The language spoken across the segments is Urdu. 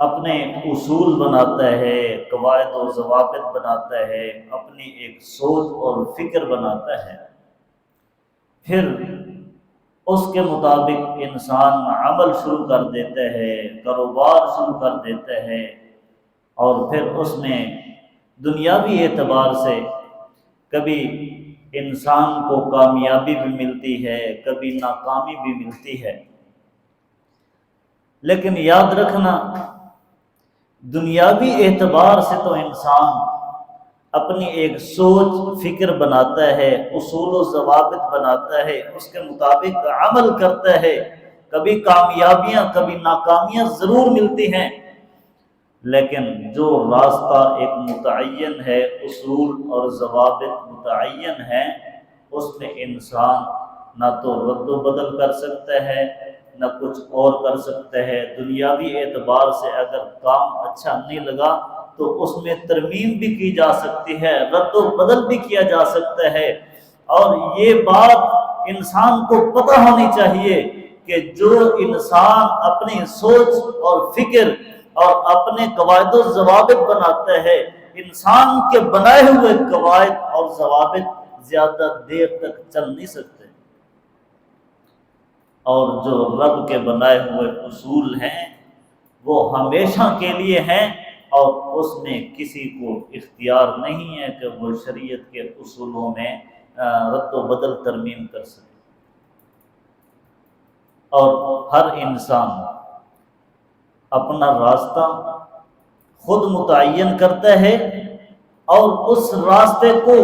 اپنے اصول بناتا ہے، قواعد و ضوابط بناتا ہے، اپنی ایک سوچ اور فکر بناتا ہے، پھر اس کے مطابق انسان عمل شروع کر دیتا ہے، کاروبار شروع کر دیتا ہے، اور پھر اس میں دنیاوی اعتبار سے کبھی انسان کو کامیابی بھی ملتی ہے، کبھی ناکامی بھی ملتی ہے، لیکن یاد رکھنا دنیاوی اعتبار سے تو انسان اپنی ایک سوچ فکر بناتا ہے، اصول و ضوابط بناتا ہے، اس کے مطابق عمل کرتا ہے، کبھی کامیابیاں کبھی ناکامیاں ضرور ملتی ہیں، لیکن جو راستہ ایک متعین ہے، اصول اور ضوابط متعین ہیں، اس میں انسان نہ تو رد و بدل کر سکتا ہے، نہ کچھ اور کر سکتا ہے۔ دنیاوی اعتبار سے اگر کام اچھا نہیں لگا تو اس میں ترمیم بھی کی جا سکتی ہے، رد و بدل بھی کیا جا سکتا ہے، اور یہ بات انسان کو پتہ ہونی چاہیے کہ جو انسان اپنی سوچ اور فکر اور اپنے قواعد و ضوابط بناتا ہے، انسان کے بنائے ہوئے قواعد اور ضوابط زیادہ دیر تک چل نہیں سکتے، اور جو رب کے بنائے ہوئے اصول ہیں وہ ہمیشہ کے لیے ہیں، اور اس میں کسی کو اختیار نہیں ہے کہ وہ شریعت کے اصولوں میں رد و بدل ترمیم کر سکے۔ اور ہر انسان اپنا راستہ خود متعین کرتا ہے، اور اس راستے کو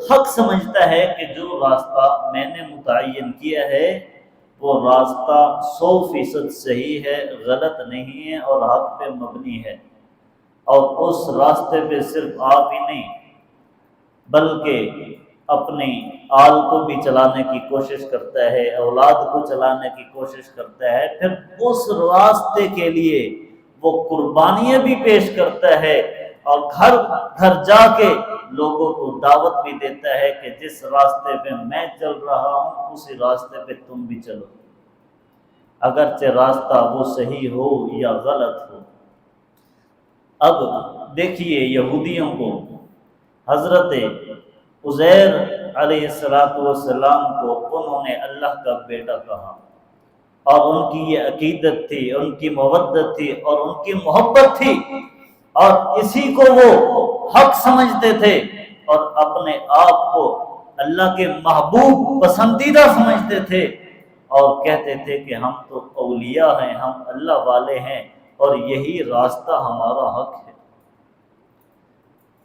حق سمجھتا ہے کہ جو راستہ میں نے متعین کیا ہے وہ راستہ 100% صحیح ہے، غلط نہیں ہے اور حق پہ مبنی ہے، اور اس راستے پہ صرف آپ ہی نہیں بلکہ اپنی آل کو بھی چلانے کی کوشش کرتا ہے، اولاد کو چلانے کی کوشش کرتا ہے، پھر اس راستے کے لیے وہ قربانیاں بھی پیش کرتا ہے، اور گھر گھر جا کے لوگوں کو دعوت بھی دیتا ہے کہ جس راستے پہ میں چل رہا ہوں اسی راستے پہ تم بھی چلو، اگرچہ راستہ وہ صحیح ہو یا غلط ہو۔ اب دیکھیے یہودیوں کو حضرت عزیر علیہ السلام کو انہوں نے اللہ کا بیٹا کہا، اور ان کی یہ عقیدت تھی، ان کی مودت تھی اور ان کی محبت تھی، اور اسی کو وہ حق سمجھتے تھے، اور اپنے آپ کو اللہ کے محبوب پسندیدہ سمجھتے تھے، اور کہتے تھے کہ ہم تو اولیاء ہیں، ہم اللہ والے ہیں، اور یہی راستہ ہمارا حق ہے۔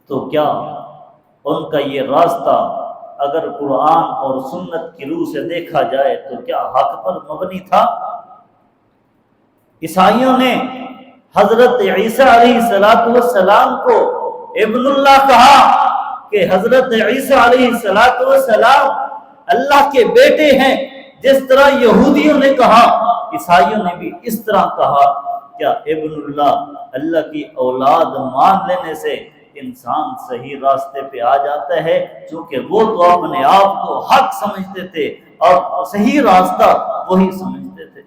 تو کیا ان کا یہ راستہ اگر قرآن اور سنت کی روح سے دیکھا جائے تو کیا حق پر مبنی تھا؟ عیسائیوں نے حضرت عیسیٰ علیہ السلام کو ابن اللہ کہا کہ حضرت عیسیٰ علیہ السلام اللہ کے بیٹے ہیں، جس طرح یہودیوں نے کہا عیسائیوں نے بھی اس طرح کہا۔ کیا ابن اللہ اللہ کی اولاد مان لینے سے انسان صحیح راستے پہ آ جاتا ہے؟ چونکہ وہ تو اپنے آپ کو حق سمجھتے تھے اور صحیح راستہ وہی سمجھتے تھے۔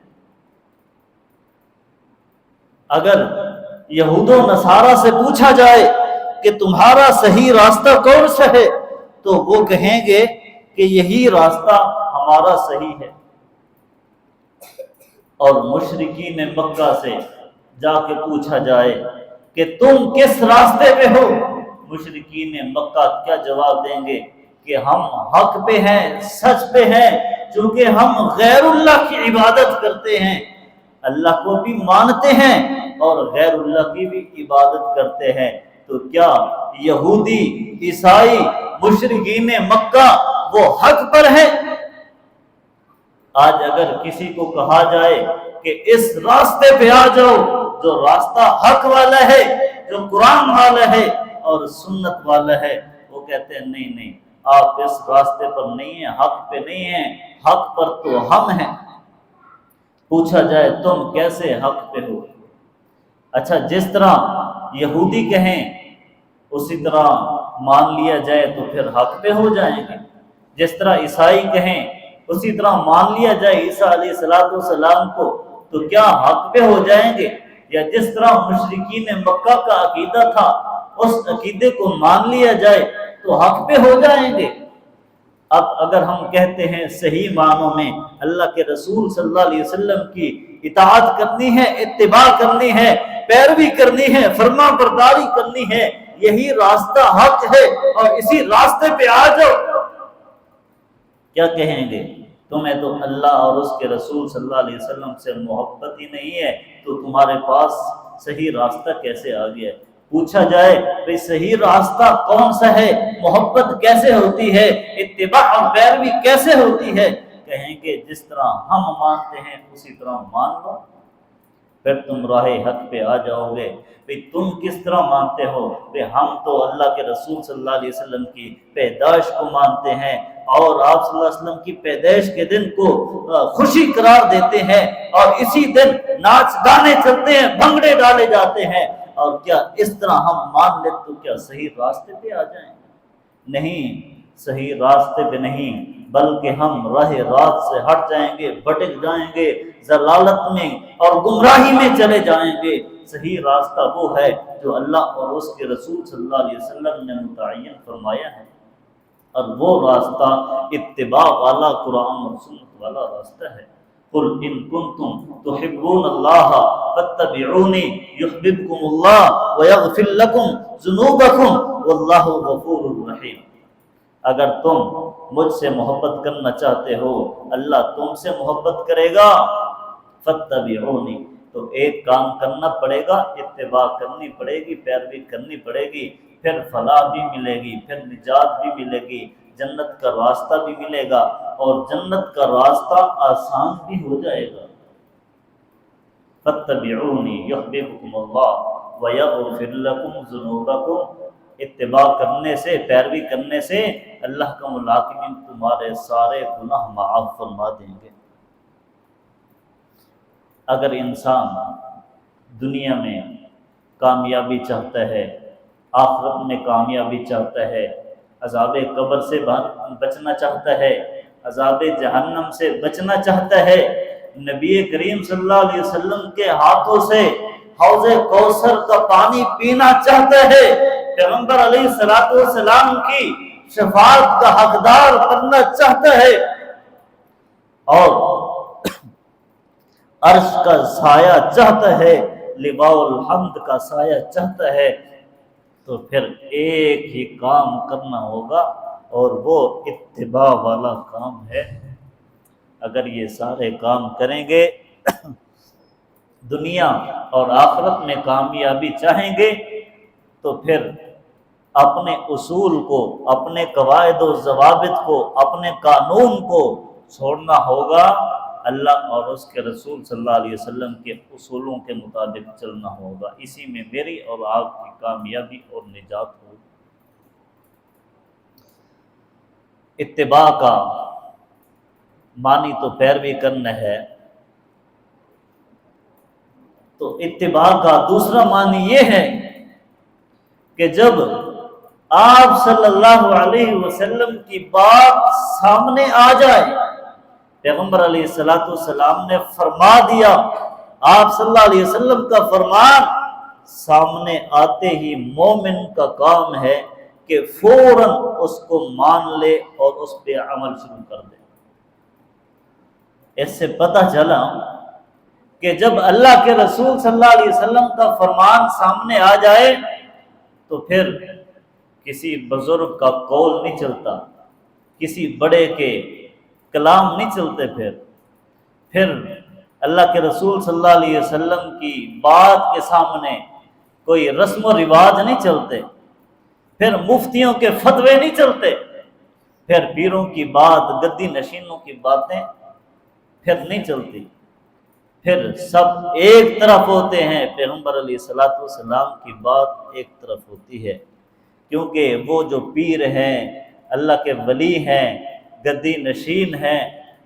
اگر یہود و نصارہ سے پوچھا جائے کہ تمہارا صحیح راستہ کون سا ہے تو وہ کہیں گے کہ یہی راستہ ہمارا صحیح ہے، اور مشرکین مکہ سے جا کے پوچھا جائے کہ تم کس راستے پہ ہو، مشرکین مکہ کیا جواب دیں گے کہ ہم حق پہ ہیں، سچ پہ ہیں، چونکہ ہم غیر اللہ کی عبادت کرتے ہیں، اللہ کو بھی مانتے ہیں اور غیر اللہ کی بھی عبادت کرتے ہیں۔ تو کیا یہودی، عیسائی، مشرکین مکہ وہ حق پر ہیں؟ آج اگر کسی کو کہا جائے کہ اس راستے پہ آ جاؤ جو راستہ حق والا ہے، جو قرآن والا ہے اور سنت والا ہے، وہ کہتے ہیں نہیں نہیں، آپ اس راستے پر نہیں ہیں، حق پہ نہیں ہیں، حق پر تو ہم ہیں۔ پوچھا جائے تم کیسے حق پہ ہو؟ اچھا، جس طرح یہودی کہیں اسی طرح مان لیا جائے تو پھر حق پہ ہو جائیں گے، جس طرح عیسائی کہیں اسی طرح مان لیا جائے عیسیٰ علیہ السلام کو تو کیا حق پہ ہو جائیں گے؟ یا جس طرح مشرکین مکہ کا عقیدہ تھا اس عقیدے کو مان لیا جائے تو حق پہ ہو جائیں گے۔ اب اگر ہم کہتے ہیں صحیح معنوں میں اللہ کے رسول صلی اللہ علیہ وسلم کی اطاعت کرنی ہے، اتباع کرنی ہے، پیروی کرنی ہے، فرما برداری کرنی ہے، یہی راستہ حق ہے اور اسی راستے پہ آ جاؤ، کیا کہیں گے؟ تمہیں تو اللہ اور اس کے رسول صلی اللہ علیہ وسلم سے محبت ہی نہیں ہے تو تمہارے پاس صحیح راستہ کیسے آ گیا؟ پوچھا جائے بھئی صحیح راستہ کون سا ہے، محبت کیسے ہوتی ہے، اتباع اور پیروی کیسے ہوتی ہے؟ کہیں گے جس طرح ہم مانتے ہیں اسی طرح مان لو، پھر تم راہ حق پہ آ جاؤ گے۔ بھئی تم کس طرح مانتے ہو؟ بھئی ہم تو اللہ کے رسول صلی اللہ علیہ وسلم کی پیدائش کو مانتے ہیں اور آپ صلی اللہ علیہ وسلم کی پیدائش کے دن کو خوشی قرار دیتے ہیں اور اسی دن ناچ گانے چلتے ہیں، بھنگڑے ڈالے جاتے ہیں، اور کیا اس طرح ہم مان لیں تو کیا صحیح راستے پہ آ جائیں؟ نہیں، صحیح راستے پہ نہیں، بلکہ ہم راہ راست سے ہٹ جائیں گے، بھٹک جائیں گے، ضلالت میں اور گمراہی میں چلے جائیں گے۔ صحیح راستہ وہ ہے جو اللہ اور اس کے رسول صلی اللہ علیہ وسلم نے متعین فرمایا ہے، اور وہ راستہ اتباع والا قرآن اور سنت والا راستہ ہے۔ قل ان کنتم تحبون اللہ فاتبعونی یحببکم اللہ ویغفر لکم ذنوبکم واللہ غفور رحیم۔ اگر تم مجھ سے محبت کرنا چاہتے ہو اللہ تم سے محبت کرے گا، فاتبعونی، تو ایک کام کرنا پڑے گا، اتباع کرنی پڑے گی، پیروی کرنی پڑے گی، پھر فلاح بھی ملے گی، پھر نجات بھی ملے گی، جنت کا راستہ بھی ملے گا، اور جنت کا راستہ آسان بھی ہو جائے گا۔ فاتبعونی یحببکم اللہ ویغفر لکم ذنوبکم، اتباع کرنے سے، پیروی کرنے سے اللہ کا ملاقمین تمہارے سارے گناہ معاف فرما دیں گے۔ اگر انسان دنیا میں کامیابی چاہتا ہے، آخرت میں کامیابی چاہتا ہے، عذاب قبر سے بچنا چاہتا ہے، عذاب جہنم سے بچنا چاہتا ہے، نبی کریم صلی اللہ علیہ وسلم کے ہاتھوں سے حوض کوثر کا پانی پینا چاہتا ہے، پیغمبر علیہ السلام کی شفاعت کا حقدار بننا چاہتا ہے، اور عرش کا سایہ چاہتا ہے، لواء الحمد کا سایہ چاہتا ہے، تو پھر ایک ہی کام کرنا ہوگا اور وہ اتباع والا کام ہے۔ اگر یہ سارے کام کریں گے دنیا اور آخرت میں کامیابی چاہیں گے تو پھر اپنے اصول کو، اپنے قواعد و ضوابط کو، اپنے قانون کو چھوڑنا ہوگا، اللہ اور اس کے رسول صلی اللہ علیہ وسلم کے اصولوں کے مطابق چلنا ہوگا۔ اسی میں میری اور آپ کی کامیابی اور نجات ہوگی۔ اتباع کا معنی تو پیروی کرنا ہے، تو اتباع کا دوسرا معنی یہ ہے کہ جب آپ صلی اللہ علیہ وسلم کی بات سامنے آ جائے، پیغمبر علیہ السلام نے فرما دیا، آپ صلی اللہ علیہ وسلم کا فرمان سامنے آتے ہی مومن کا کام ہے کہ فوراً اس کو مان لے اور اس پہ عمل شروع کر دے۔ اس سے پتہ چلا کہ جب اللہ کے رسول صلی اللہ علیہ وسلم کا فرمان سامنے آ جائے تو پھر کسی بزرگ کا قول نہیں چلتا، کسی بڑے کے کلام نہیں چلتے، پھر اللہ کے رسول صلی اللہ علیہ وسلم کی بات کے سامنے کوئی رسم و رواج نہیں چلتے، پھر مفتیوں کے فتوے نہیں چلتے، پھر پیروں کی بات، گدی نشینوں کی باتیں پھر نہیں چلتی، پھر سب ایک طرف ہوتے ہیں، پیغمبر علیہ السلام کی بات ایک طرف ہوتی ہے، کیونکہ وہ جو پیر ہیں، اللہ کے ولی ہیں، گدی نشین ہیں،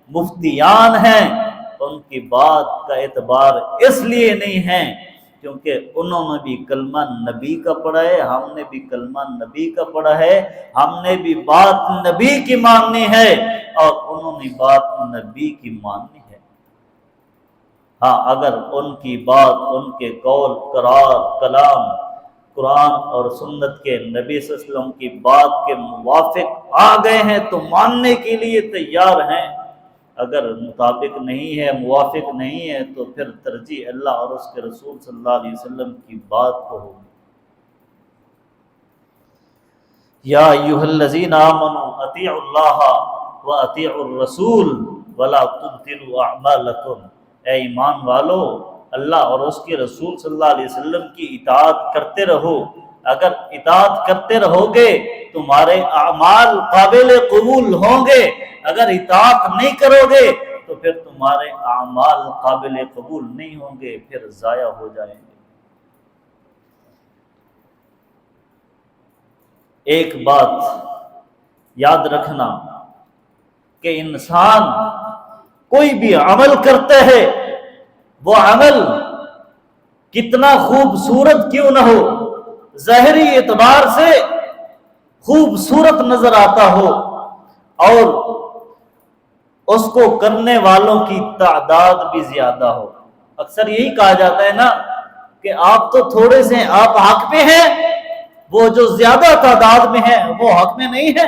مفتیان ہیں، ان کی بات کا اعتبار اس لیے نہیں ہے کیونکہ انہوں نے بھی کلمہ نبی کا پڑھا ہے، ہم نے بھی کلمہ نبی کا پڑھا ہے، ہم نے بھی بات نبی کی ماننی ہے اور انہوں نے بات نبی کی ماننی ہے۔ ہاں اگر ان کی بات، ان کے قول کلام قرآن اور سنت کے نبی صلی اللہ علیہ وسلم کی بات کے موافق آ گئے ہیں تو ماننے کے لیے تیار ہیں، اگر مطابق نہیں ہے، موافق نہیں ہے، تو پھر ترجیح اللہ اور اس کے رسول صلی اللہ علیہ وسلم کی بات کو ہوگی۔ یا ایھا الذین آمنوا اطیعوا اللہ واطیعوا الرسول ولا تبطلوا اعمالکم، اے ایمان والو اللہ اور اس کے رسول صلی اللہ علیہ وسلم کی اطاعت کرتے رہو، اگر اطاعت کرتے رہو گے تمہارے اعمال قابل قبول ہوں گے، اگر اطاعت نہیں کرو گے تو پھر تمہارے اعمال قابل قبول نہیں ہوں گے، پھر ضائع ہو جائیں گے۔ ایک بات یاد رکھنا کہ انسان کوئی بھی عمل کرتا ہے، وہ عمل کتنا خوبصورت کیوں نہ ہو، ظاہری اعتبار سے خوبصورت نظر آتا ہو، اور اس کو کرنے والوں کی تعداد بھی زیادہ ہو۔ اکثر یہی کہا جاتا ہے نا کہ آپ تو تھوڑے سے ہیں، آپ حق پہ ہیں، وہ جو زیادہ تعداد میں ہیں وہ حق میں نہیں ہے۔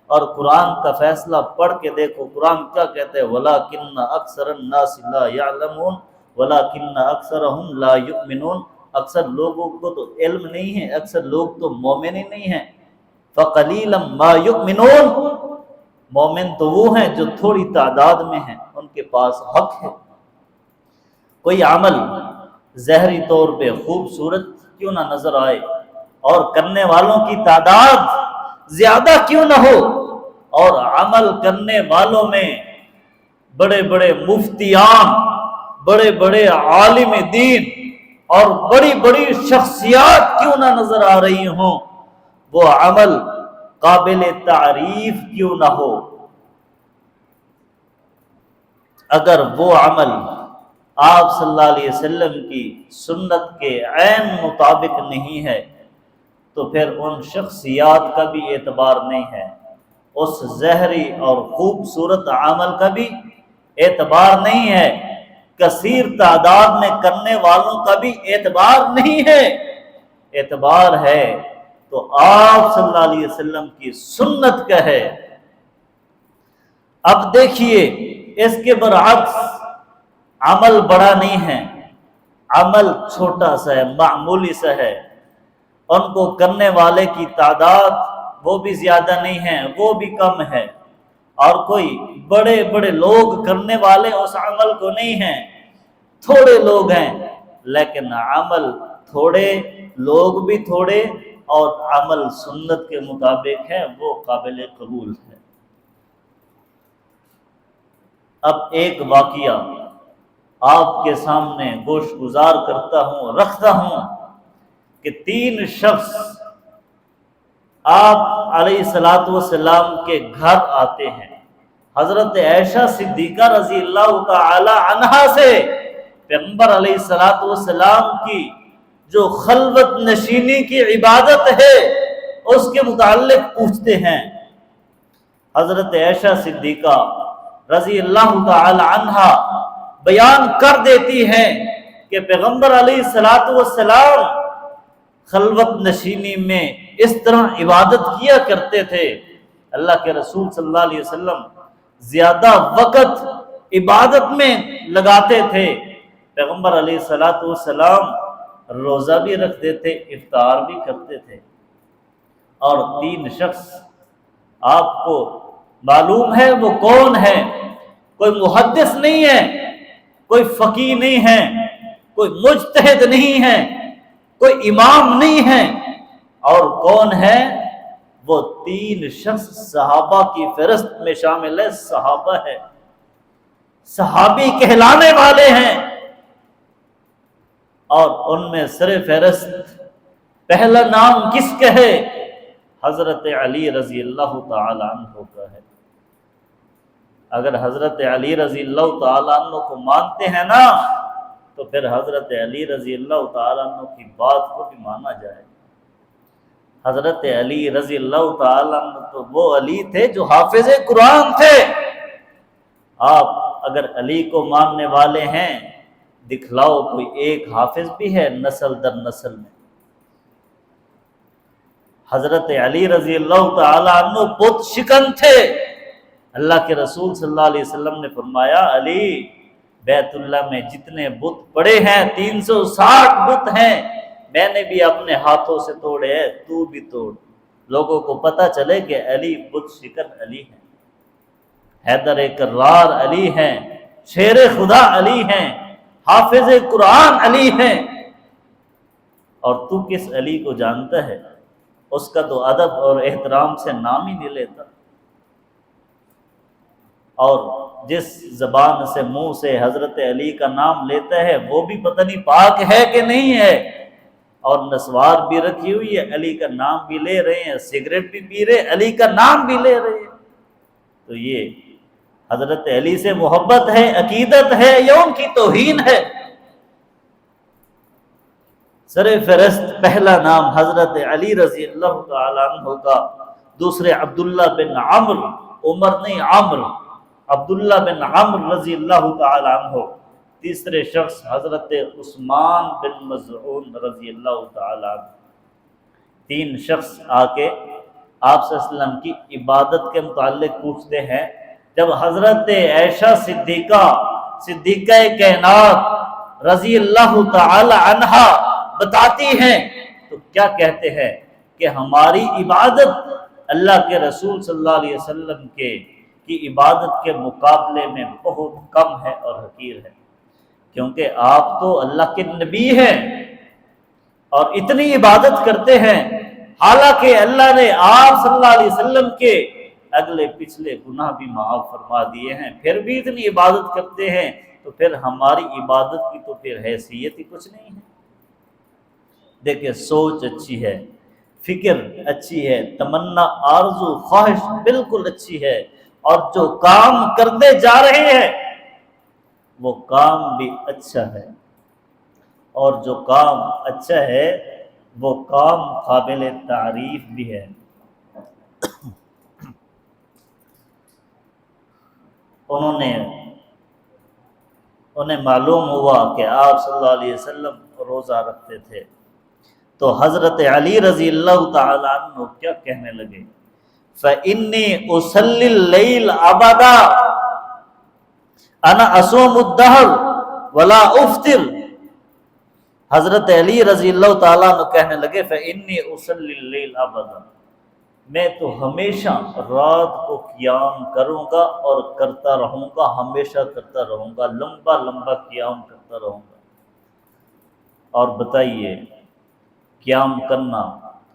اور قرآن کا فیصلہ پڑھ کے دیکھو، قرآن کیا کہتے ہیں؟ وَلَٰكِنَّ أَكْثَرَ النَّاسِ لَا يَعْلَمُونَ وَلَٰكِنَّ أَكْثَرَهُمْ لَا يُؤْمِنُونَ، اکثر لوگوں کو تو علم نہیں ہے، اکثر لوگ تو مومن ہی نہیں ہیں۔ فَقَلِيلًا مَا يُؤْمِنُونَ، مومن تو وہ ہیں جو تھوڑی تعداد میں ہیں، ان کے پاس حق ہے۔ کوئی عمل ظاہری طور پہ خوبصورت کیوں نہ نظر آئے اور کرنے والوں کی تعداد زیادہ کیوں نہ ہو، اور عمل کرنے والوں میں بڑے بڑے مفتیان، بڑے بڑے عالم دین اور بڑی بڑی شخصیات کیوں نہ نظر آ رہی ہوں، وہ عمل قابل تعریف کیوں نہ ہو، اگر وہ عمل آپ صلی اللہ علیہ وسلم کی سنت کے عین مطابق نہیں ہے تو پھر ان شخصیات کا بھی اعتبار نہیں ہے، اس ظاہری اور خوبصورت عمل کا بھی اعتبار نہیں ہے، کثیر تعداد میں کرنے والوں کا بھی اعتبار نہیں ہے۔ اعتبار ہے تو آپ صلی اللہ علیہ وسلم کی سنت کا ہے۔ اب دیکھیے اس کے برعکس عمل بڑا نہیں ہے، عمل چھوٹا سا ہے، معمولی سا ہے، ان کو کرنے والے کی تعداد وہ بھی زیادہ نہیں ہے، وہ بھی کم ہے، اور کوئی بڑے بڑے لوگ کرنے والے اس عمل کو نہیں ہیں، تھوڑے لوگ ہیں، لیکن عمل تھوڑے، لوگ بھی تھوڑے، اور عمل سنت کے مطابق ہے، وہ قابل قبول ہے۔ اب ایک واقعہ آپ کے سامنے گوش گزار کرتا ہوں، رکھتا ہوں کہ 3 شخص آپ علیہ الصلوۃ والسلام کے گھر آتے ہیں۔ حضرت عائشہ صدیقہ رضی اللہ تعالی عنہا سے پیغمبر علیہ الصلوۃ والسلام کی جو خلوت نشینی کی عبادت ہے اس کے متعلق پوچھتے ہیں۔ حضرت عائشہ صدیقہ رضی اللہ تعالی عنہا بیان کر دیتی ہیں کہ پیغمبر علیہ الصلوۃ والسلام خلوت نشینی میں اس طرح عبادت کیا کرتے تھے۔ اللہ کے رسول صلی اللہ علیہ وسلم زیادہ وقت عبادت میں لگاتے تھے۔ پیغمبر علیہ الصلوۃ والسلام روزہ بھی رکھتے تھے، افطار بھی کرتے تھے، اور 3 شخص آپ کو معلوم ہے وہ کون ہے؟ کوئی محدث نہیں ہے، کوئی فقیہ نہیں ہے، کوئی مجتہد نہیں ہے، کوئی امام نہیں ہے، اور کون ہے؟ وہ 3 شخص صحابہ کی فہرست میں شامل ہے، صحابہ ہے، صحابی کہلانے والے ہیں، اور ان میں سر فہرست پہلا نام کس کا ہے؟ حضرت علی رضی اللہ تعالی عنہ کا ہے۔ اگر حضرت علی رضی اللہ تعالی عنہ کو مانتے ہیں نا تو پھر حضرت علی رضی اللہ تعالی عنہ کی بات کو بھی مانا جائے۔ حضرت علی رضی اللہ تعالی عنہ تو وہ علی تھے جو حافظ قرآن تھے۔ آپ اگر علی کو ماننے والے ہیں دکھلاؤ کوئی ایک حافظ بھی ہے نسل در نسل میں؟ حضرت علی رضی اللہ تعالی عنہ بت شکن تھے. اللہ کے رسول صلی اللہ علیہ وسلم نے فرمایا علی بیت اللہ میں جتنے بت پڑے ہیں 360 بت ہیں، میں نے بھی اپنے ہاتھوں سے توڑے ہیں، تو بھی توڑ، لوگوں کو پتہ چلے کہ علی بت شکن علی ہیں، حیدر کرار علی ہیں، شیر خدا علی ہیں، حافظ قرآن علی ہیں. اور تو کس علی کو جانتا ہے؟ اس کا تو ادب اور احترام سے نام ہی نہیں لیتا. اور جس زبان سے منہ سے حضرت علی کا نام لیتا ہے وہ بھی پتہ نہیں پاک ہے کہ نہیں ہے. اور نسوار بھی رکھی ہوئی ہے، علی کا نام بھی لے رہے ہیں، سگریٹ بھی پی رہے، علی کا نام بھی لے رہے ہیں. تو یہ حضرت علی سے محبت ہے، عقیدت ہے، یا ان کی توہین ہے؟ سر فہرست پہلا نام حضرت علی رضی اللہ تعالیٰ عنہ کا، دوسرے عبداللہ بن عمرو، عمر نہیں عمرو، عبداللہ بن عمرو رضی اللہ تعالیٰ عنہ، تیسرے شخص حضرت عثمان بن مظعون رضی اللہ تعالیٰ عنہ. تین شخص آ کے آپ صلی اللہ علیہ وسلم کی عبادت کے متعلق پوچھتے ہیں. جب حضرت عائشہ صدیقہ کائنات رضی اللہ تعالی عنہا بتاتی ہیں تو کیا کہتے ہیں کہ ہماری عبادت اللہ کے رسول صلی اللہ علیہ وسلم کی عبادت کے مقابلے میں بہت کم ہے اور حقیر ہے، کیونکہ آپ تو اللہ کے نبی ہیں اور اتنی عبادت کرتے ہیں، حالانکہ اللہ نے آپ صلی اللہ علیہ وسلم کے اگلے پچھلے گناہ بھی معاف فرما دیے ہیں، پھر بھی اتنی عبادت کرتے ہیں، تو پھر ہماری عبادت کی تو پھر حیثیت ہی کچھ نہیں ہے. دیکھیں سوچ اچھی ہے، فکر اچھی ہے، تمنا آرزو خواہش بالکل اچھی ہے، اور جو کام کرتے جا رہے ہیں وہ کام بھی اچھا ہے، اور جو کام اچھا ہے وہ کام قابل تعریف بھی ہے. انہیں معلوم ہوا کہ آپ صلی اللہ علیہ وسلم روزہ رکھتے تھے، تو حضرت علی رضی اللہ تعالیٰ عنہ کیا کہنے لگے؟ فَإِنِّي أُصَلِّي اللَّيْلَ أَبَدًا أَنَا أَصُومُ الدَّهْرَ وَلَا أُفْطِرُ. حضرت علی رضی اللہ تعالیٰ عنہ کہنے لگے فَإِنِّي أُصَلِّي اللَّيْلَ أَبَدًا، میں تو ہمیشہ رات کو قیام کروں گا اور کرتا رہوں گا، ہمیشہ کرتا رہوں گا، لمبا لمبا قیام کرتا رہوں گا. اور بتائیے قیام کرنا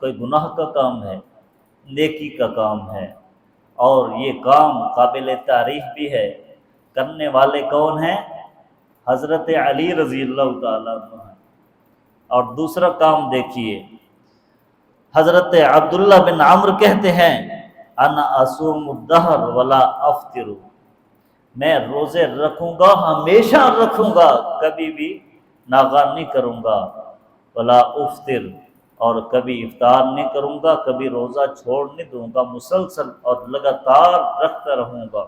کوئی گناہ کا کام ہے؟ نیکی کا کام ہے، اور یہ کام قابل تعریف بھی ہے. کرنے والے کون ہیں؟ حضرت علی رضی اللہ تعالیٰ عنہ. اور دوسرا کام دیکھیے، حضرت عبداللہ بن عمرو کہتے ہیں انا اصوم الدہر ولا افطر، میں روزے رکھوں گا، ہمیشہ رکھوں گا، کبھی بھی ناغہ نہیں کروں گا، ولا افطر، اور کبھی افطار نہیں کروں گا، کبھی روزہ چھوڑ نہیں دوں گا، مسلسل اور لگاتار رکھتا رہوں گا.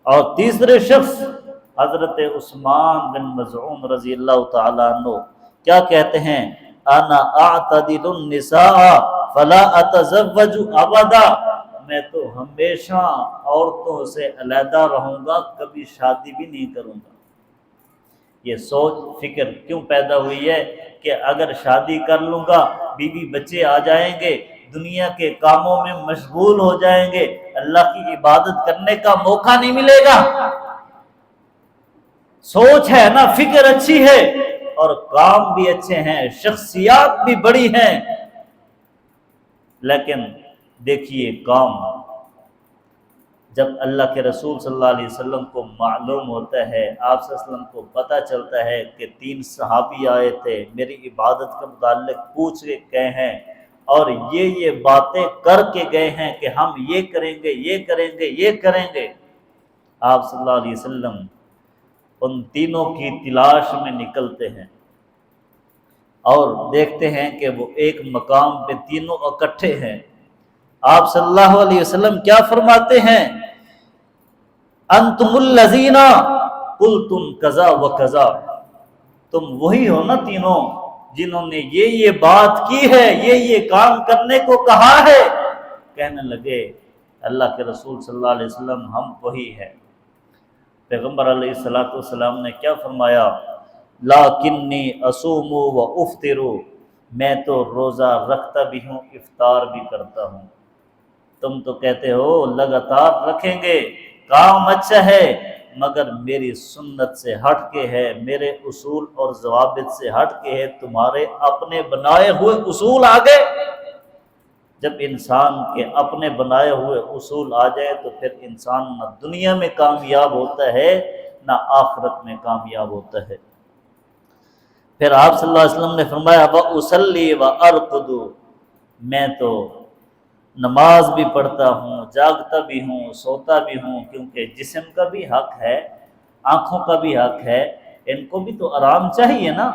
اور تیسرے شخص حضرت عثمان بن مظعون رضی اللہ تعالیٰ عنہ کیا کہتے ہیں؟ انا اعتدل النساء فلا اتزوج ابدا، میں تو ہمیشہ عورتوں سے علیحدہ رہوں گا، کبھی شادی بھی نہیں کروں گا. یہ سوچ فکر کیوں پیدا ہوئی ہے کہ اگر شادی کر لوں گا بیوی بچے آ جائیں گے، دنیا کے کاموں میں مشغول ہو جائیں گے، اللہ کی عبادت کرنے کا موقع نہیں ملے گا. سوچ ہے نا، فکر اچھی ہے اور کام بھی اچھے ہیں، شخصیات بھی بڑی ہیں، لیکن دیکھیے کام جب اللہ کے رسول صلی اللہ علیہ وسلم کو معلوم ہوتا ہے، آپ صلی اللہ علیہ وسلم کو پتہ چلتا ہے کہ 3 صحابی آئے تھے، میری عبادت کے متعلق پوچھ کے گئے ہیں اور یہ باتیں کر کے گئے ہیں کہ ہم یہ کریں گے، یہ کریں گے، یہ کریں گے. آپ صلی اللہ علیہ وسلم ان تینوں کی تلاش میں نکلتے ہیں اور دیکھتے ہیں کہ وہ ایک مقام پہ تینوں اکٹھے ہیں. آپ صلی اللہ علیہ وسلم کیا فرماتے ہیں؟ انتم الذین قلتم کذا و کذا، تم وہی ہو نا تینوں جنہوں نے یہ بات کی ہے، یہ کام کرنے کو کہا ہے۔ کہنے لگے اللہ کے رسول صلی اللہ علیہ وسلم ہم وہی ہیں۔ پیغمبر علیہ الصلوۃ والسلام نے کیا فرمایا؟ لاکنی اصوم و افطر، میں تو روزہ رکھتا بھی ہوں، افطار بھی کرتا ہوں۔ تم تو کہتے ہو لگاتار رکھیں گے، کام اچھا ہے، مگر میری سنت سے ہٹ کے ہے، میرے اصول اور ضوابط سے ہٹ کے ہے، تمہارے اپنے بنائے ہوئے اصول آ گئے۔ جب انسان کے اپنے بنائے ہوئے اصول آ جائے تو پھر انسان نہ دنیا میں کامیاب ہوتا ہے نہ آخرت میں کامیاب ہوتا ہے۔ پھر آپ صلی اللہ علیہ وسلم نے فرمایا وَأُصَلِّي وَأَرْقُدُ، میں تو نماز بھی پڑھتا ہوں، جاگتا بھی ہوں، سوتا بھی ہوں، کیونکہ جسم کا بھی حق ہے، آنکھوں کا بھی حق ہے، ان کو بھی تو آرام چاہیے نا۔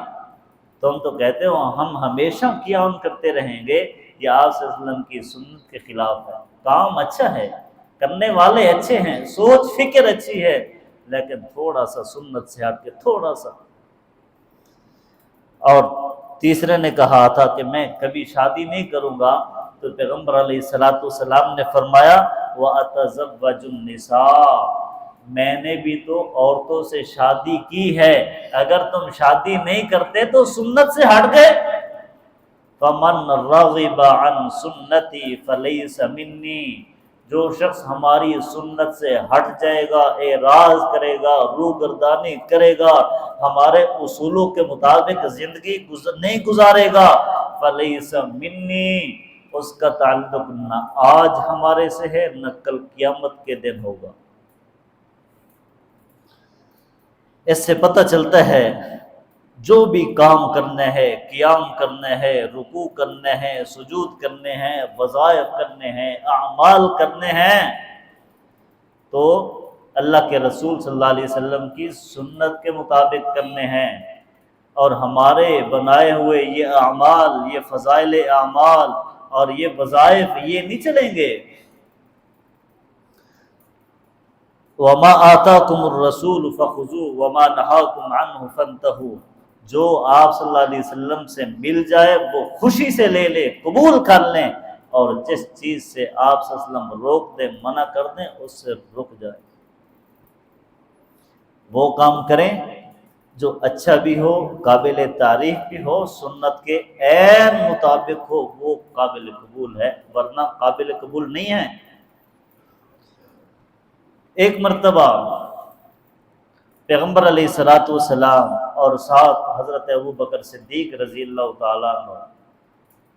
تم تو کہتے ہو ہم ہمیشہ قیام کرتے رہیں گے، یہ آپ صلی اللہ علیہ وسلم کی سنت کے خلاف ہے۔ کام اچھا ہے، کرنے والے اچھے ہیں، سوچ فکر اچھی ہے، لیکن تھوڑا سا سنت سے ہٹ کے تھوڑا سا۔ اور تیسرے نے کہا تھا کہ میں کبھی شادی نہیں کروں گا، تو پیغمبر علیہ الصلوۃ والسلام نے فرمایا وَأَتَزَوَّجُ النِّسَاءَ، میں نے بھی تو عورتوں سے شادی کی ہے، اگر تم شادی نہیں کرتے تو سنت سے ہٹ گئے۔ فَمَنْ رَغِبَ عَنْ سُنَّتِي فَلَيْسَ مِنِّي، جو شخص ہماری سنت سے ہٹ جائے گا، اعراض کرے گا، روگردانی کرے گا، ہمارے اصولوں کے مطابق زندگی نہیں گزارے گا، فَلَيْسَ مِنِّي، اس کا تعلق نہ آج ہمارے سے ہے نہ کل قیامت کے دن ہوگا۔ اس سے پتہ چلتا ہے جو بھی کام کرنا ہے، قیام کرنا ہے، رکوع کرنے ہیں، سجود کرنے ہیں، وظائف کرنے ہیں، اعمال کرنے ہیں، تو اللہ کے رسول صلی اللہ علیہ وسلم کی سنت کے مطابق کرنے ہیں، اور ہمارے بنائے ہوئے یہ اعمال، یہ فضائل اعمال اور یہ وظائف یہ نہیں چلیں گے۔ وَمَا آتَاكُمُ الرَّسُولُ فَخُذُوهُ وَمَا نَهَاكُمْ عَنْهُ فَانْتَهُوا، جو آپ صلی اللہ علیہ وسلم سے مل جائے وہ خوشی سے لے لے، قبول کر لیں، اور جس چیز سے آپ صلی اللہ علیہ وسلم روک دیں، منع کر دیں، اس سے رک جائے۔ وہ کام کریں جو اچھا بھی ہو، قابل تعریف بھی ہو، سنت کے عین مطابق ہو، وہ قابل قبول ہے، ورنہ قابل قبول نہیں ہے۔ ایک مرتبہ پیغمبر علیہ الصلوۃ والسلام اور ساتھ حضرت ابوبکر صدیق رضی اللہ تعالیٰ عنہ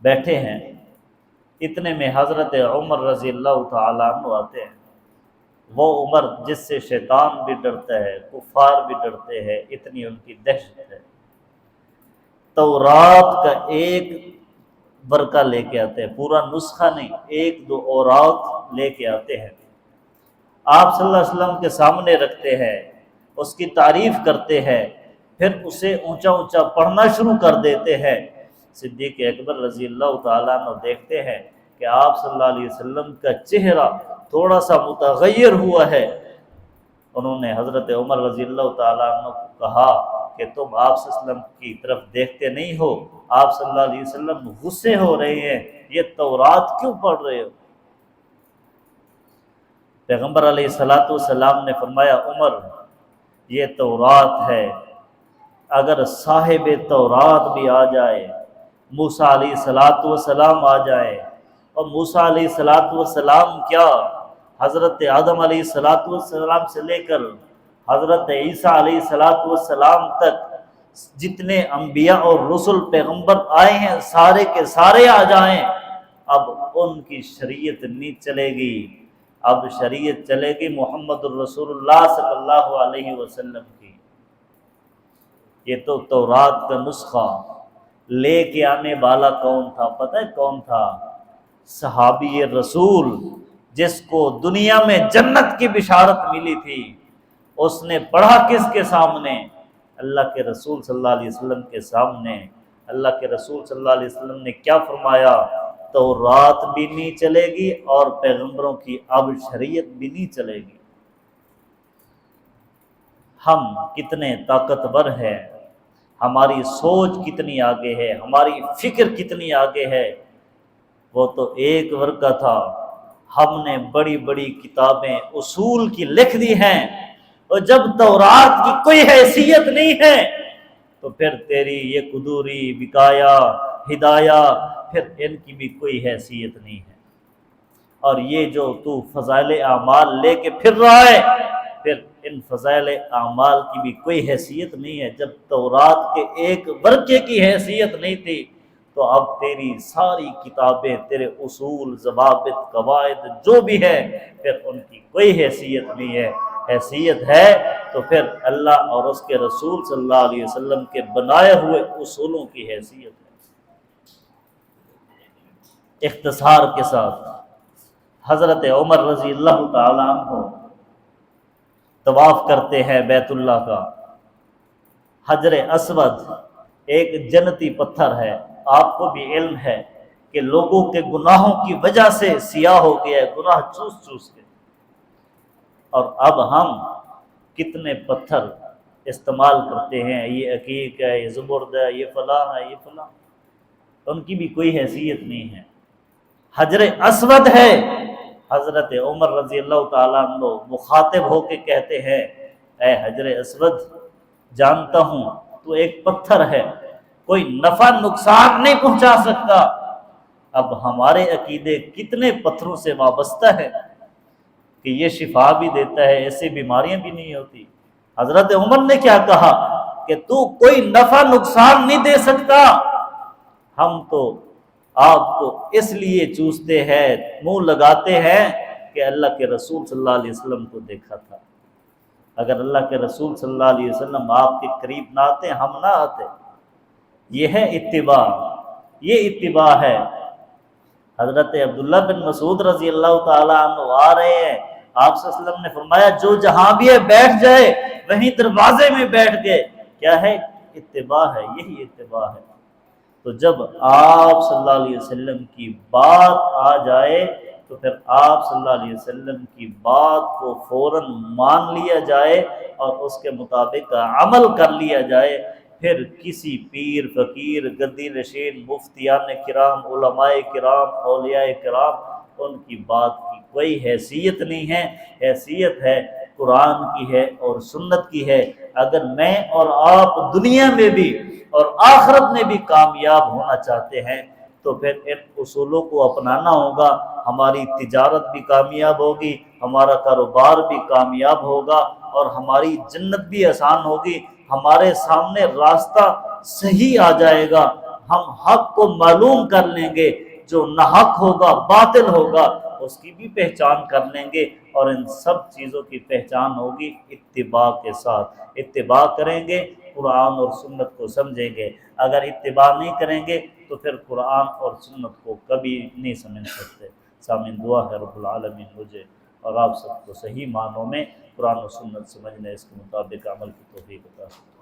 بیٹھے ہیں، اتنے میں حضرت عمر رضی اللہ تعالیٰ عنہ آتے ہیں۔ وہ عمر جس سے شیطان بھی ڈرتا ہے، کفار بھی ڈرتے ہیں، اتنی ان کی دہشت ہے۔ تورات کا ایک ورقہ لے کے آتے ہیں، پورا نسخہ نہیں، ایک دو اوراق لے کے آتے ہیں، آپ صلی اللہ علیہ وسلم کے سامنے رکھتے ہیں، اس کی تعریف کرتے ہیں، پھر اسے اونچا اونچا پڑھنا شروع کر دیتے ہیں۔ صدیق اکبر رضی اللہ تعالیٰ عنہ دیکھتے ہیں کہ آپ صلی اللہ علیہ وسلم کا چہرہ تھوڑا سا متغیر ہوا ہے۔ انہوں نے حضرت عمر رضی اللہ تعالیٰ عنہ کو کہا کہ تم آپ صلی اللہ علیہ وسلم کی طرف دیکھتے نہیں ہو، آپ صلی اللہ علیہ وسلم غصے ہو رہے ہیں، یہ تورات کیوں پڑھ رہے ہو؟ پیغمبر علیہ الصلوۃ والسلام نے فرمایا عمر یہ تورات ہے، اگر صاحب تورات بھی آ جائے، موسیٰ علیہ الصلوۃ والسلام آ جائے، اور موسیٰ علیہ الصلوۃ والسلام کیا حضرت آدم علیہ الصلوۃ والسلام سے لے کر حضرت عیسیٰ علیہ الصلوۃ والسلام تک جتنے انبیاء اور رسل پیغمبر آئے ہیں سارے کے سارے آ جائیں، اب ان کی شریعت نہیں چلے گی، اب شریعت چلے گی محمد الرسول اللہ صلی اللہ علیہ وسلم کی۔ یہ تو تورات کا نسخہ لے کے آنے والا کون تھا پتہ ہے کون تھا؟ صحابی رسول، جس کو دنیا میں جنت کی بشارت ملی تھی۔ اس نے پڑھا کس کے سامنے؟ اللہ کے رسول صلی اللہ علیہ وسلم کے سامنے۔ اللہ کے رسول صلی اللہ علیہ وسلم نے کیا فرمایا؟ تورات بھی نہیں چلے گی اور پیغمبروں کی اب شریعت بھی نہیں چلے گی۔ ہم کتنے طاقتور ہیں ہماری سوچ کتنی آگے ہے، ہماری فکر کتنی آگے ہے۔ وہ تو ایک ورقہ تھا، ہم نے بڑی بڑی کتابیں اصول کی لکھ دی ہیں، اور جب تورات کی کوئی حیثیت نہیں ہے تو پھر تیری یہ قدوری، بکایا، ہدایہ، پھر ان کی بھی کوئی حیثیت نہیں ہے۔ اور یہ جو تو فضائل اعمال لے کے پھر رہا ہے، پھر ان فضائل اعمال کی بھی کوئی حیثیت نہیں ہے۔ جب تورات کے ایک ورقے کی حیثیت نہیں تھی تو اب تیری ساری کتابیں، تیرے اصول، ضوابط، قواعد جو بھی ہے، پھر ان کی کوئی حیثیت نہیں ہے۔ حیثیت ہے تو پھر اللہ اور اس کے رسول صلی اللہ علیہ وسلم کے بنائے ہوئے اصولوں کی حیثیت ہے۔ اختصار کے ساتھ، حضرت عمر رضی اللہ تعالیٰ عنہ طواف کرتے ہیں بیت اللہ کا۔ حجر اسود ایک جنتی پتھر ہے، آپ کو بھی علم ہے کہ لوگوں کے گناہوں کی وجہ سے سیاہ ہو گیا ہے، گناہ چوس چوس کے۔ اور اب ہم کتنے پتھر استعمال کرتے ہیں، یہ عقیق ہے، یہ زبرد ہے، یہ فلاں ہے، یہ فلاں، ان کی بھی کوئی حیثیت نہیں ہے۔ حجر اسود ہے، حضرت عمر رضی اللہ تعالیٰ عنہ مخاطب ہو کے کہتے ہیں، اے حجر اسود، جانتا ہوں تو ایک پتھر ہے، کوئی نفع نقصان نہیں پہنچا سکتا۔ اب ہمارے عقیدے کتنے پتھروں سے وابستہ ہے کہ یہ شفا بھی دیتا ہے، ایسے بیماریاں بھی نہیں ہوتی۔ حضرت عمر نے کیا کہا کہ تو کوئی نفع نقصان نہیں دے سکتا، ہم تو آپ کو اس لیے چوستے ہیں، منہ لگاتے ہیں کہ اللہ کے رسول صلی اللہ علیہ وسلم کو دیکھا تھا۔ اگر اللہ کے رسول صلی اللہ علیہ وسلم آپ کے قریب نہ آتے، ہم نہ آتے۔ یہ ہے اتباع، یہ اتباع ہے۔ حضرت عبداللہ بن مسعود رضی اللہ تعالیٰ عنہ آ رہے ہیں، آپ صلی اللہ علیہ وسلم نے فرمایا جو جہاں بھی ہے بیٹھ جائے، وہیں دروازے میں بیٹھ گئے۔ کیا ہے؟ اتباع ہے، یہی اتباع ہے۔ تو جب آپ صلی اللہ علیہ وسلم کی بات آ جائے تو پھر آپ صلی اللہ علیہ وسلم کی بات کو فوراً مان لیا جائے اور اس کے مطابق عمل کر لیا جائے۔ پھر کسی پیر، فقیر، گدی نشین، مفتیان کرام، علماء کرام، اولیاء کرام، ان کی بات کی کوئی حیثیت نہیں ہے۔ حیثیت ہے قرآن کی ہے اور سنت کی ہے۔ اگر میں اور آپ دنیا میں بھی اور آخرت میں بھی کامیاب ہونا چاہتے ہیں تو پھر ان اصولوں کو اپنانا ہوگا۔ ہماری تجارت بھی کامیاب ہوگی، ہمارا کاروبار بھی کامیاب ہوگا، اور ہماری جنت بھی آسان ہوگی۔ ہمارے سامنے راستہ صحیح آ جائے گا، ہم حق کو معلوم کر لیں گے، جو ناحق ہوگا، باطل ہوگا، اس کی بھی پہچان کر لیں گے، اور ان سب چیزوں کی پہچان ہوگی اتباع کے ساتھ۔ اتباع کریں گے، قرآن اور سنت کو سمجھیں گے۔ اگر اتباع نہیں کریں گے تو پھر قرآن اور سنت کو کبھی نہیں سمجھ سکتے۔ سامعین، دعا ہے رب العالمین مجھے اور آپ سب کو صحیح معنوں میں قرآن و سنت سمجھنے، اس کے مطابق عمل کی توفیق عطا فرمائے۔